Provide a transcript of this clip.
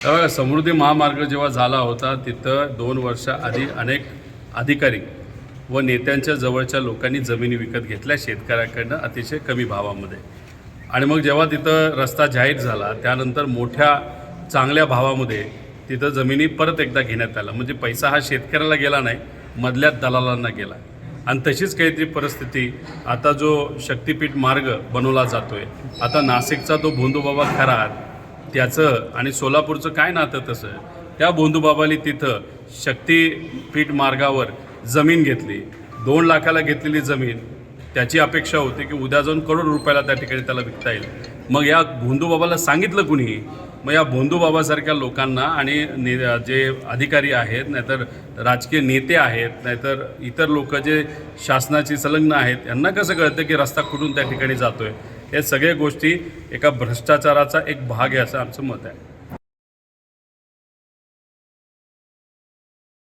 तेव्हा समृद्धी महामार्ग जेव्हा झाला होता तिथं 2 वर्ष आधी अनेक अधिकारी व नेत्यांच्या जवळच्या लोकांनी जमिनी विकत घेतल्या शेतकऱ्याकडनं अतिशय कमी भावामध्ये. आणि मग जेव्हा तिथं रस्ता जाहीर झाला त्यानंतर मोठ्या चांगल्या भावामध्ये तिथं जमिनी परत एकदा घेण्यात आल्या. म्हणजे पैसा हा शेतकऱ्याला गेला नाही, मधल्या दलालांना गेला. आणि तशीच काहीतरी परिस्थिती आता जो शक्तिपीठ मार्ग बनवला जातो आहे, आता नाशिकचा तो भोंदूबाबा खरात त्याचं आणि सोलापूरचं काय नातं तसं. त्या भोंदूबाबाली तिथं शक्तिपीठ मार्गावर जमीन घेतली, 2 लाखाला घेतलेली जमीन. त्याची अपेक्षा होती की उद्या जाऊन करोड रुपयाला त्या ठिकाणी त्याला विकता येईल. मग या भोंदूबाबाला सांगितलं कुणी? मग या भोंदूबाबासारख्या लोकांना आणि जे अधिकारी आहेत, नाहीतर राजकीय नेते आहेत, नाहीतर इतर लोक जे शासनाची संलग्न आहेत, यांना कसं कळतं की रस्ता कुठून त्या ठिकाणी जातो आहे? हे सगळ्या गोष्टी एका भ्रष्टाचाराचा एक भाग आहे असं आमचं मत आहे.